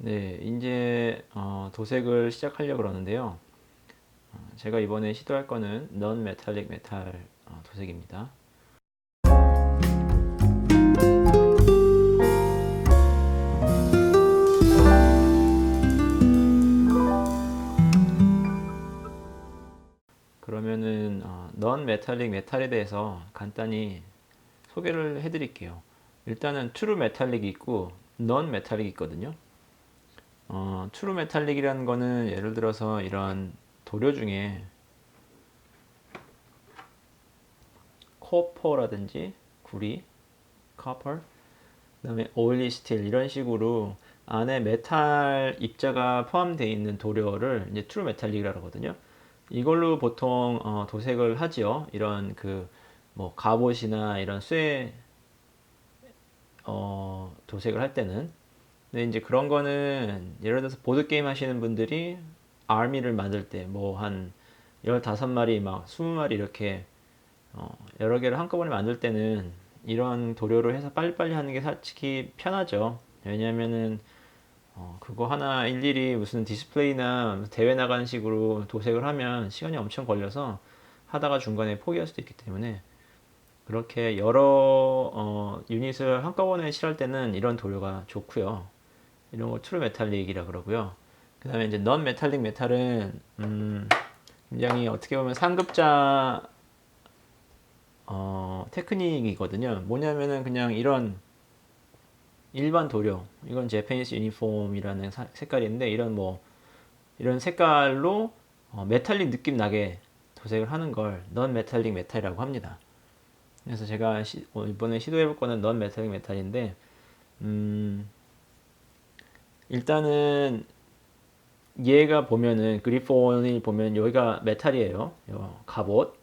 네, 이제 도색을 시작하려고 그러는데요. 제가 이번에 시도할 거는 넌 메탈릭 메탈 도색입니다. 그러면은 넌 메탈릭 메탈에 대해서 간단히 소개를 해드릴게요. 일단은 트루 메탈릭이 있고 넌 메탈릭이 있거든요. 트루 메탈릭이라는 거는 예를 들어서 이런 도료 중에 코퍼라든지 구리, 커퍼, 그다음에 오일리 스틸 이런 식으로 안에 메탈 입자가 포함되어 있는 도료를 이제 트루 메탈릭이라고 하거든요. 이걸로 보통 도색을 하지요. 이런 그 뭐 갑옷이나 이런 쇠 도색을 할 때는. 근데 이제 그런 거는 예를 들어서 보드 게임 하시는 분들이 아미를 만들 때 뭐 한 15마리 막 20마리 이렇게 여러 개를 한꺼번에 만들 때는 이런 도료를 해서 빨리빨리 하는 게 솔직히 편하죠. 왜냐면은 그거 하나 일일이 무슨 디스플레이나 대회 나가는 식으로 도색을 하면 시간이 엄청 걸려서 하다가 중간에 포기할 수도 있기 때문에 그렇게 여러 유닛을 한꺼번에 칠할 때는 이런 도료가 좋고요. 이런 거 트루 메탈릭이라 그러고요. 그 다음에 이제 넌 메탈릭 메탈은 굉장히 어떻게 보면 상급자 테크닉이거든요. 뭐냐면은 그냥 이런 일반 도료, 이건 제페니스 유니폼이라는 색깔인데 이런 뭐 이런 색깔로 메탈릭 느낌 나게 도색을 하는 걸 넌 메탈릭 메탈이라고 합니다. 그래서 제가 이번에 시도해볼 거는 넌 메탈릭 메탈인데 일단은 얘가 보면은 그리폰이 보면 여기가 메탈이에요. 요 갑옷.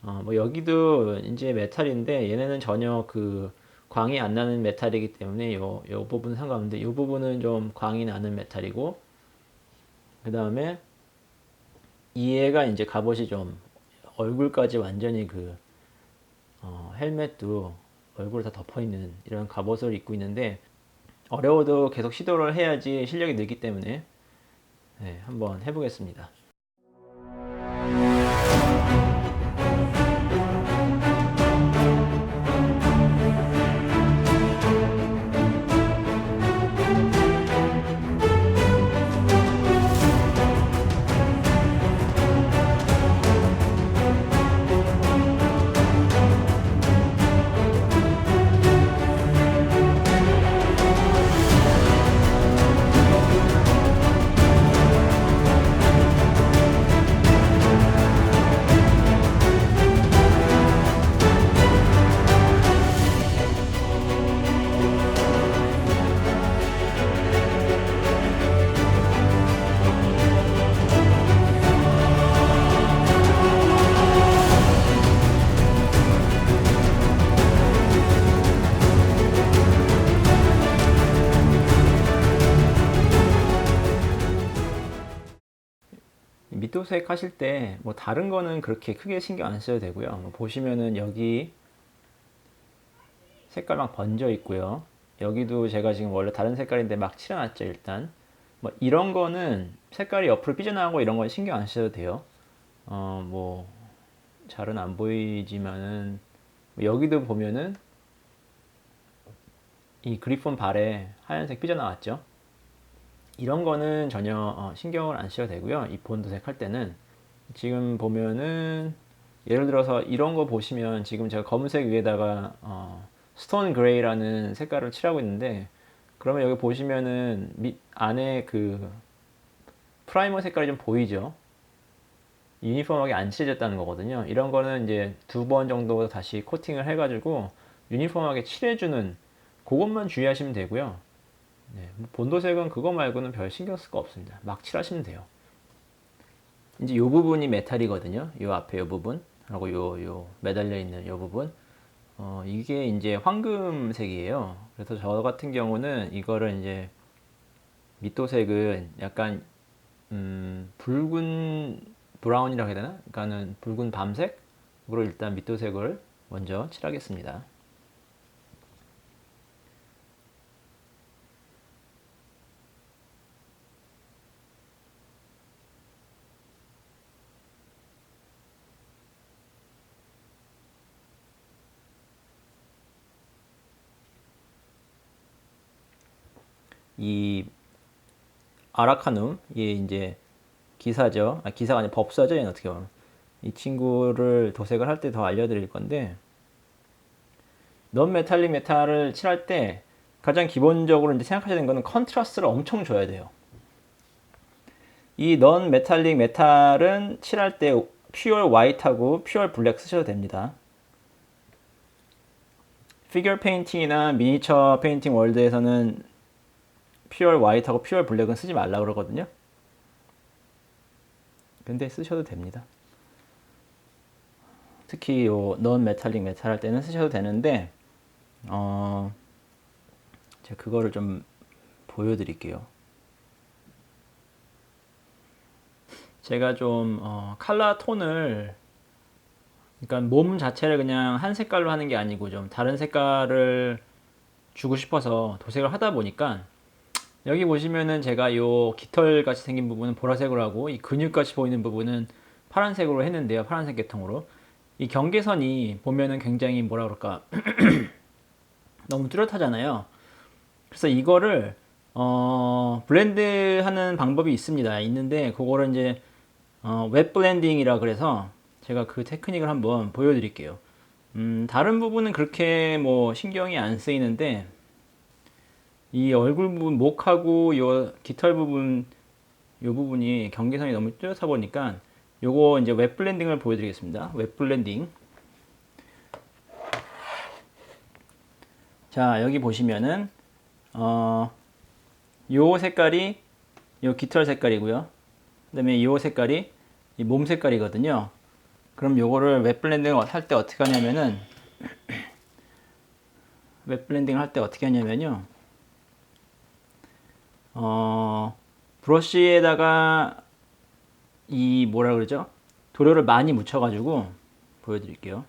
뭐 여기도 이제 메탈인데 얘네는 전혀 그 광이 안 나는 메탈이기 때문에 요 부분은 상관없는데 요 부분은 좀 광이 나는 메탈이고 그 다음에 얘가 이제 갑옷이 좀 얼굴까지 완전히 그 헬멧도 얼굴을 다 덮어 있는 이런 갑옷을 입고 있는데 어려워도 계속 시도를 해야지 실력이 늘기 때문에 네, 한번 해보겠습니다. 밑도색 하실 때 뭐 다른 거는 그렇게 크게 신경 안 써도 되고요. 뭐 보시면은 여기 색깔 막 번져 있고요. 여기도 제가 지금 원래 다른 색깔인데 막 칠해놨죠, 일단. 뭐 이런 거는 색깔이 옆으로 삐져나가고 이런 건 신경 안 쓰셔도 돼요. 뭐 잘은 안 보이지만은 여기도 보면은 이 그리폰 발에 하얀색 삐져나왔죠. 이런 거는 전혀 신경을 안 쓰셔도 되고요. 이 본드색 할 때는 지금 보면은 예를 들어서 이런 거 보시면 지금 제가 검은색 위에다가 스톤 그레이라는 색깔을 칠하고 있는데 그러면 여기 보시면은 안에 그 프라이머 색깔이 좀 보이죠? 유니폼하게 안 칠해졌다는 거거든요. 이런 거는 이제 2번 정도 다시 코팅을 해가지고 유니폼하게 칠해주는 그것만 주의하시면 되고요. 네, 뭐 본도색은 그거 말고는 별 신경 쓸 거 없습니다. 막 칠하시면 돼요. 이제 요 부분이 메탈이거든요. 요 앞에 요 부분 하고 요 매달려 있는 요 부분. 이게 이제 황금색이에요. 그래서 저 같은 경우는 이거를 이제 밑도색은 약간 붉은 브라운이라고 해야 되나? 그러니까는 붉은 밤색으로 일단 밑도색을 먼저 칠하겠습니다. 이 아라카눔, 이게 이제 기사죠. 기사가 아니라 법사죠. 얘는 어떻게 보면. 이 친구를 도색을 할 때 더 알려드릴 건데, 넌 메탈릭 메탈을 칠할 때 가장 기본적으로 이제 생각하셔야 되는 거는 컨트라스트를 엄청 줘야 돼요. 이 넌 메탈릭 메탈은 칠할 때 퓨어 화이트하고 퓨어 블랙 쓰셔도 됩니다. 피겨 페인팅이나 미니처 페인팅 월드에서는 퓨어 화이트하고 퓨어 블랙은 쓰지 말라 그러거든요. 근데 쓰셔도 됩니다. 특히 넌 메탈릭 메탈 할 때는 쓰셔도 되는데, 제가 그거를 좀 보여드릴게요. 제가 좀 컬러 톤을, 그러니까 몸 자체를 그냥 한 색깔로 하는 게 아니고 좀 다른 색깔을 주고 싶어서 도색을 하다 보니까, 여기 보시면은 제가 요 깃털 같이 생긴 부분은 보라색으로 하고 이 근육 같이 보이는 부분은 파란색으로 했는데요. 파란색 계통으로. 이 경계선이 보면은 굉장히 뭐라 그럴까 너무 뚜렷하잖아요. 그래서 이거를 블렌드 하는 방법이 있는데 그거를 이제 웹 블렌딩이라 그래서 제가 그 테크닉을 한번 보여드릴게요. 다른 부분은 그렇게 뭐 신경이 안 쓰이는데 이 얼굴 부분, 목하고 요 깃털 부분, 요 부분이 경계선이 너무 뚜렷하 보니까 요거 이제 웹 블렌딩을 보여드리겠습니다. 웹 블렌딩. 자, 여기 보시면은 요 색깔이 요 깃털 색깔이고요. 그다음에 요 색깔이 이 몸 색깔이거든요. 그럼 요거를 웹 블렌딩을 할 때 어떻게 하냐면은 웹 블렌딩을 할 때 어떻게 하냐면요. 브러쉬에다가 이 뭐라 그러죠? 도료를 많이 묻혀가지고 보여드릴게요.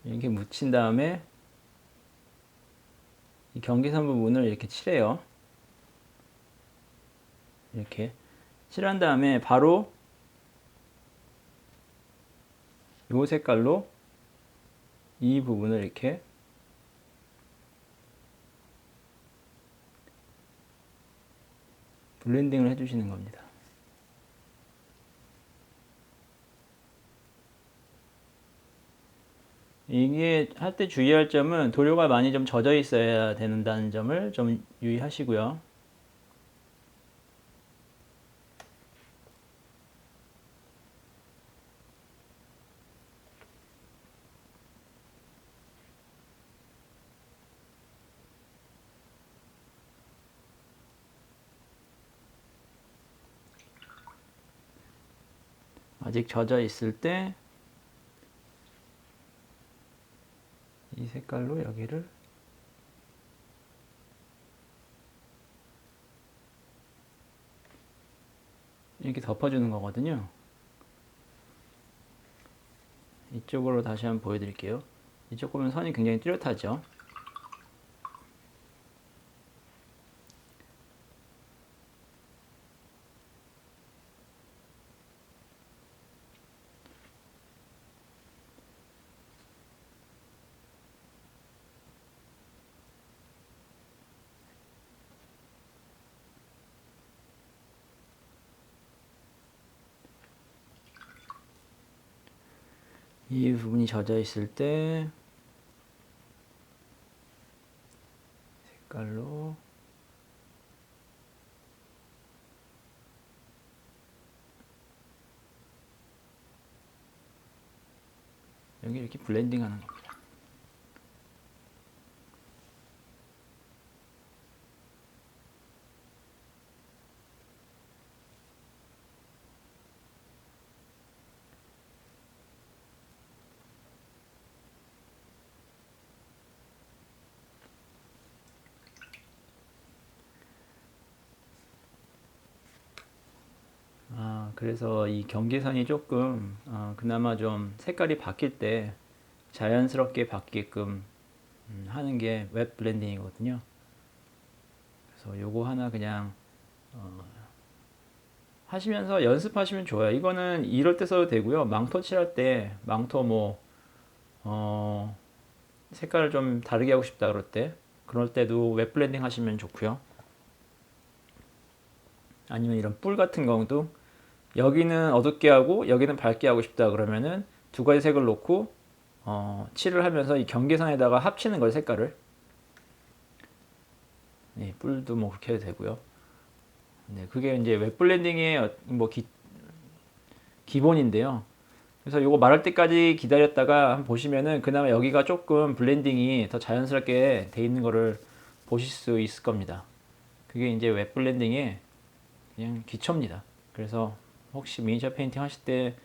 이렇게 묻힌 다음에 이 경계선 부분을 이렇게 칠해요. 이렇게 칠한 다음에 바로 이 색깔로 이 부분을 이렇게 블렌딩을 해주시는 겁니다. 이게 할 때 주의할 점은 도료가 많이 좀 젖어 있어야 된다는 점을 좀 유의하시고요. 아직 젖어 있을 때 이 색깔로 여기를 이렇게 덮어주는 거거든요. 이쪽으로 다시 한번 보여드릴게요. 이쪽 보면 선이 굉장히 뚜렷하죠. 이 부분이 젖어 있을 때 색깔로 여기 이렇게 블렌딩 하는 겁니다. 그래서 이 경계선이 조금 그나마 좀 색깔이 바뀔 때 자연스럽게 바뀌게끔 하는 게 웹 블렌딩이거든요. 그래서 요거 하나 그냥 하시면서 연습하시면 좋아요. 이거는 이럴 때 써도 되고요. 망토 칠할 때 망토 뭐 색깔을 좀 다르게 하고 싶다 그럴 때도 웹 블렌딩 하시면 좋고요. 아니면 이런 뿔 같은 경우도 여기는 어둡게 하고 여기는 밝게 하고 싶다 그러면은 두 가지 색을 놓고 칠을 하면서 이 경계선에다가 합치는 거예요, 색깔을. 네, 뿔도 뭐 그렇게 해도 되고요. 네, 그게 이제 웹 블렌딩의 뭐 기본인데요. 그래서 이거 말할 때까지 기다렸다가 한번 보시면은 그나마 여기가 조금 블렌딩이 더 자연스럽게 돼 있는 거를 보실 수 있을 겁니다. 그게 이제 웹 블렌딩의 그냥 기초입니다. 그래서 혹시 미니처 페인팅 하실 때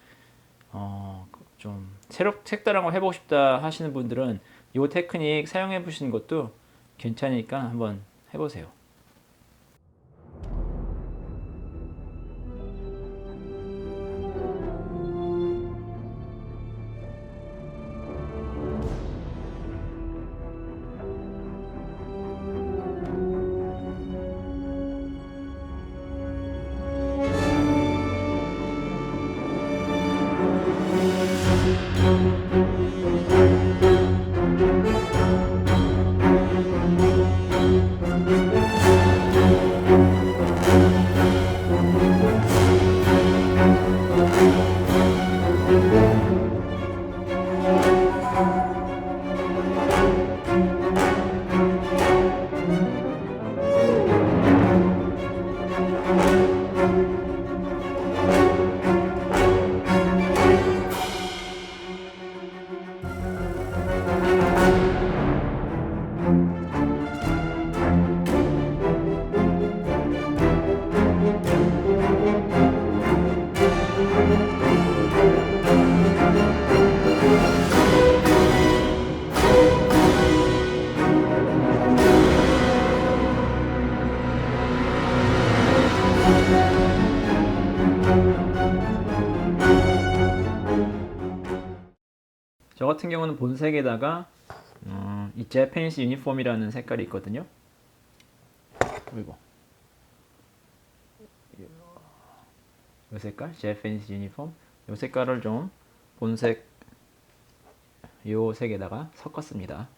좀 색다른 거 해보고 싶다 하시는 분들은 이 테크닉 사용해 보시는 것도 괜찮으니까 한번 해보세요. 저 같은 경우는 본색에다가 이 Japanese 유니폼이라는 색깔이 있거든요. 그리고 이 색깔 Japanese 유니폼, 이 색깔을 좀 본색 이 색에다가 섞었습니다.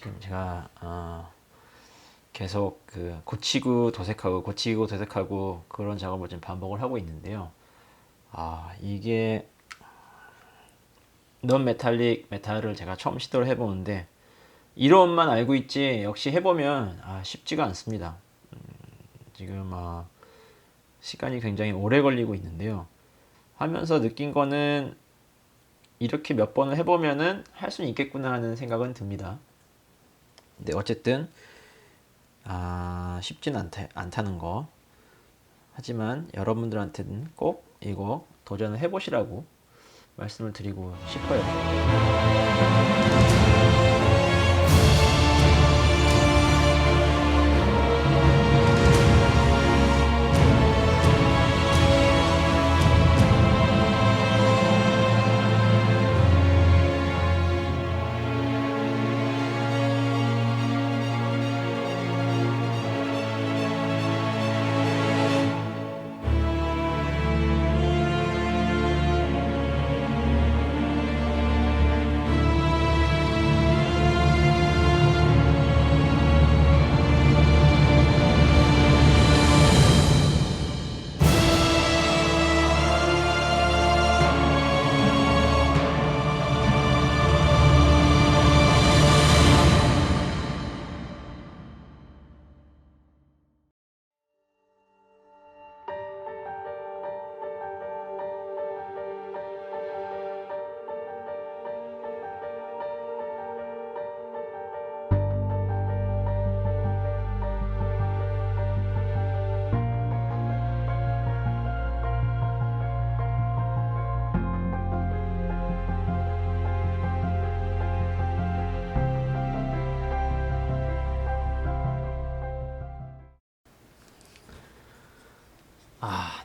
지금 제가 계속 그 고치고 도색하고 그런 작업을 좀 반복을 하고 있는데요. 이게 넌 메탈릭 메탈을 제가 처음 시도를 해보는데 이론만 알고 있지 역시 해보면 쉽지가 않습니다. 지금 시간이 굉장히 오래 걸리고 있는데요. 하면서 느낀 거는 이렇게 몇 번을 해보면은 할 수는 있겠구나 하는 생각은 듭니다. 근데 어쨌든 쉽진 않다는 거. 하지만 여러분들한테는 꼭 이거 도전을 해보시라고 말씀을 드리고 싶어요.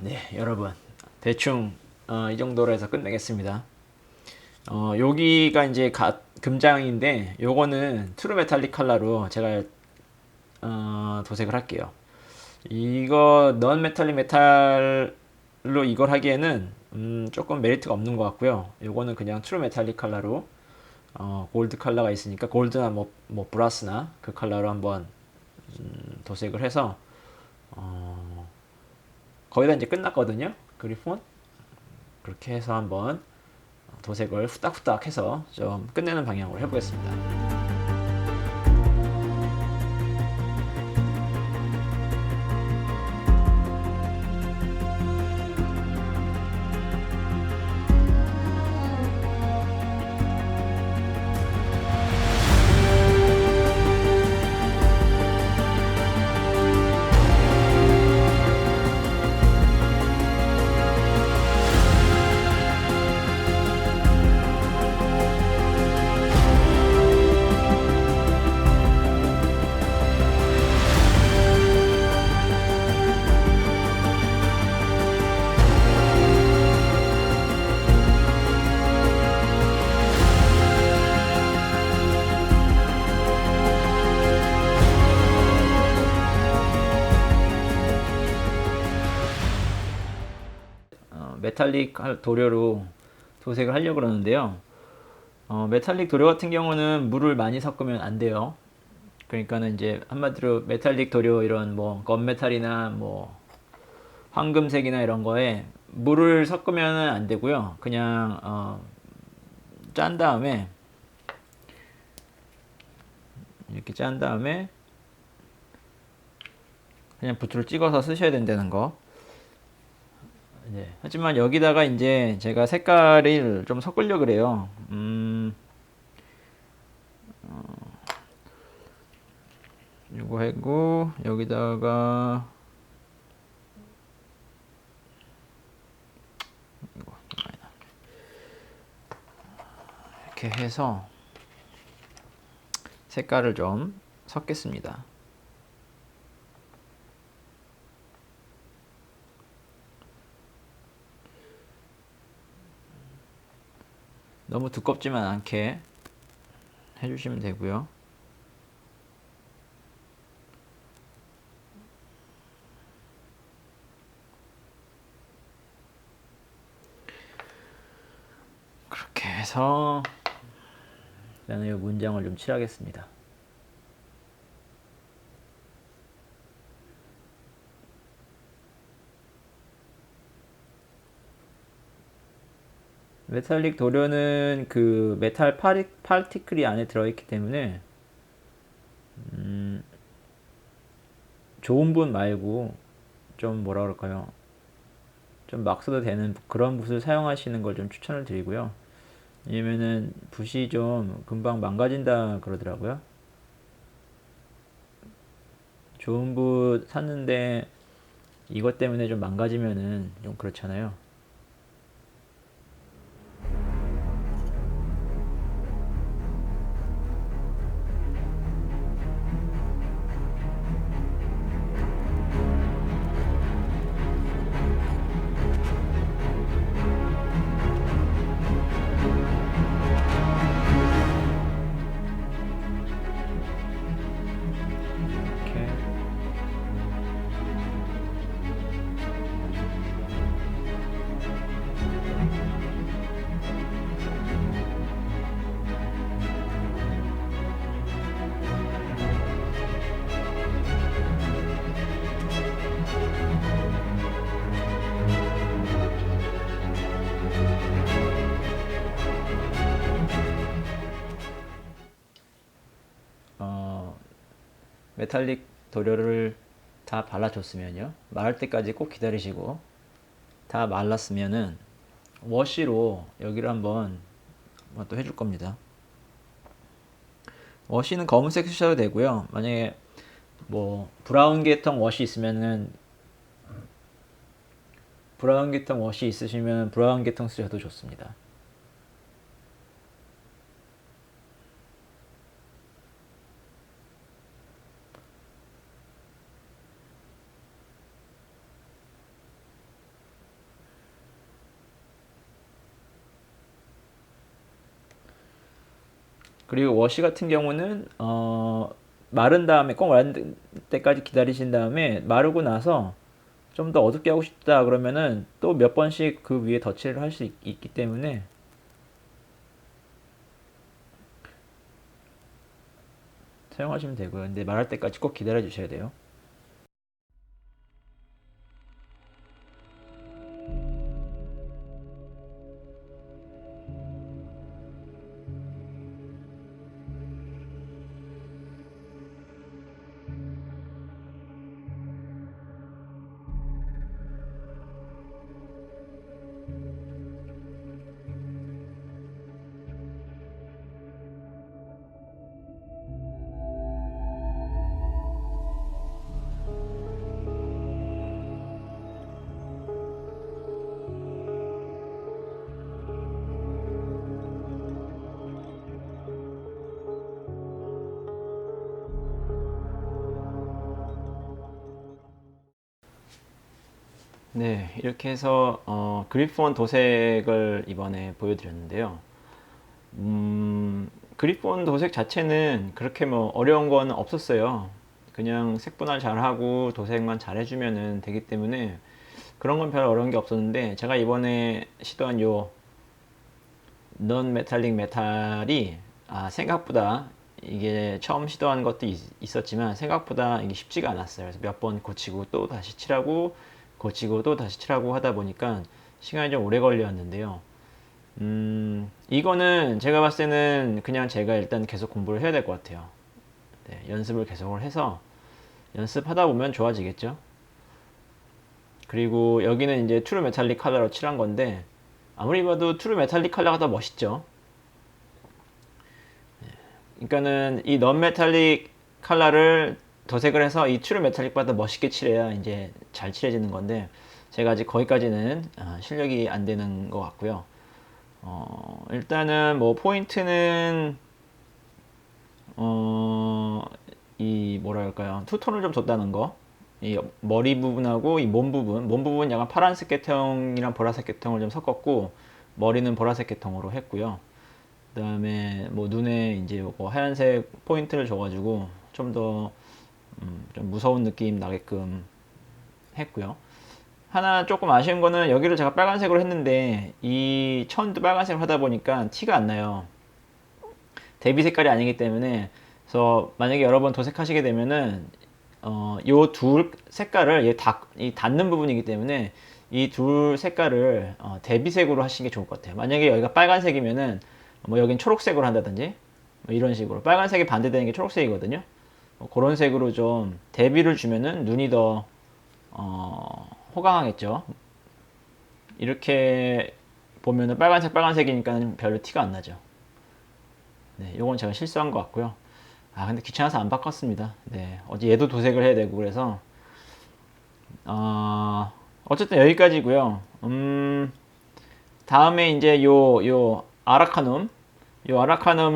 네, 여러분. 대충 이 정도로 해서 끝내겠습니다. 여기가 이제 금장인데 요거는 트루 메탈릭 컬러로 제가 도색을 할게요. 이거 넌 메탈릭 메탈로 이걸 하기에는 조금 메리트가 없는 것 같고요. 요거는 그냥 트루 메탈릭 컬러로 골드 컬러가 있으니까 골드나 뭐 브라스나 그 컬러로 한번 도색을 해서 거의 다 이제 끝났거든요. 그리폰 그렇게 해서 한번 도색을 후딱후딱 해서 좀 끝내는 방향으로 해보겠습니다. 메탈릭 도료로 도색을 하려고 그러는데요. 메탈릭 도료 같은 경우는 물을 많이 섞으면 안 돼요. 그러니까는 이제 한마디로 메탈릭 도료 이런 뭐 건메탈이나 뭐 황금색이나 이런 거에 물을 섞으면 안 되고요. 그냥 짠 다음에 이렇게 짠 다음에 그냥 붓으로 찍어서 쓰셔야 된다는 거. 네. 하지만 여기다가 이제 제가 색깔을 좀 섞으려고 그래요. 이거 하고 여기다가 이렇게 해서 색깔을 좀 섞겠습니다. 너무 두껍지만 않게 해주시면 되고요. 그렇게 해서 저는 이 문장을 좀 칠하겠습니다. 메탈릭 도료는 그 메탈 파티클이 안에 들어있기 때문에 좋은 붓 말고 좀 뭐라 그럴까요? 좀 막 써도 되는 그런 붓을 사용하시는 걸 좀 추천을 드리고요. 왜냐면은 붓이 좀 금방 망가진다 그러더라고요. 좋은 붓 샀는데 이것 때문에 좀 망가지면은 좀 그렇잖아요. 이렇게. 메탈릭 도료를 다 발라줬으면요. 마를 때까지 꼭 기다리시고 다 말랐으면은 워시로 여기를 한번 또 해줄 겁니다. 워시는 검은색 쓰셔도 되고요. 만약에 뭐 브라운 계통 워시 있으면은 브라운 계통 워시 있으시면 브라운 계통 쓰셔도 좋습니다. 그리고 워시 같은 경우는 마른 다음에 꼭 마른 때까지 기다리신 다음에 마르고 나서 좀 더 어둡게 하고 싶다 그러면은 또 몇 번씩 그 위에 덧칠을 할 수 있기 때문에 사용하시면 되고요. 근데 마를 때까지 꼭 기다려 주셔야 돼요. 네, 이렇게 해서 그리폰 도색을 이번에 보여드렸는데요. 그리폰 도색 자체는 그렇게 뭐 어려운 건 없었어요. 그냥 색분할 잘하고 도색만 잘해주면 되기 때문에 그런 건 별 어려운 게 없었는데 제가 이번에 시도한 요 넌 메탈릭 메탈이 생각보다 이게 처음 시도한 것도 있었지만 생각보다 이게 쉽지가 않았어요. 그래서 몇 번 고치고 또 다시 칠하고 고치고 또 다시 칠하고 하다 보니까 시간이 좀 오래 걸렸는데요. 이거는 제가 봤을 때는 그냥 제가 일단 계속 공부를 해야 될 것 같아요. 네, 연습을 계속을 해서 연습하다 보면 좋아지겠죠. 그리고 여기는 이제 트루 메탈릭 컬러로 칠한 건데 아무리 봐도 트루 메탈릭 컬러가 더 멋있죠. 그러니까는 이 넌 메탈릭 컬러를 도색을 해서 이 트루 메탈릭보다 멋있게 칠해야 이제 잘 칠해지는 건데 제가 아직 거기까지는 실력이 안 되는 것 같고요. 일단은 뭐 포인트는 이 뭐랄까요, 투톤을 좀 줬다는 거. 이 머리 부분하고 이 몸 부분 약간 파란색 계통이랑 보라색 계통을 좀 섞었고 머리는 보라색 계통으로 했고요. 그다음에 뭐 눈에 이제 뭐 하얀색 포인트를 줘가지고 좀 더 좀 무서운 느낌 나게끔 했고요. 하나 조금 아쉬운 거는 여기를 제가 빨간색으로 했는데 이 천도 빨간색으로 하다 보니까 티가 안 나요. 대비 색깔이 아니기 때문에. 그래서 만약에 여러 번 도색하시게 되면은 요 둘 색깔을 이 닿는 부분이기 때문에 이 둘 색깔을 대비색으로 하시는 게 좋을 것 같아요. 만약에 여기가 빨간색이면은 뭐 여긴 초록색으로 한다든지 뭐 이런 식으로 빨간색이 반대되는 게 초록색이거든요. 그런 색으로 좀 대비를 주면은 눈이 더 호강하겠죠. 이렇게 보면은 빨간색이니까 별로 티가 안 나죠. 네, 요건 제가 실수한 것 같고요. 근데 귀찮아서 안 바꿨습니다. 네, 어제 얘도 도색을 해야 되고 그래서 어쨌든 여기까지고요. 다음에 이제 요 아라카눔을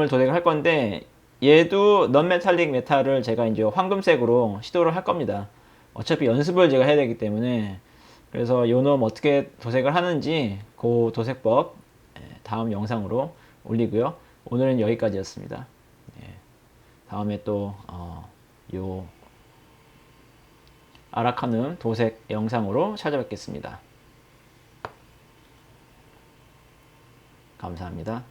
도색을 할 건데 얘도 넌메탈릭 메탈을 제가 이제 황금색으로 시도를 할 겁니다. 어차피 연습을 제가 해야 되기 때문에 그래서 요 놈 어떻게 도색을 하는지 그 도색법 다음 영상으로 올리고요. 오늘은 여기까지였습니다. 다음에 또 요 아라카눔 도색 영상으로 찾아뵙겠습니다. 감사합니다.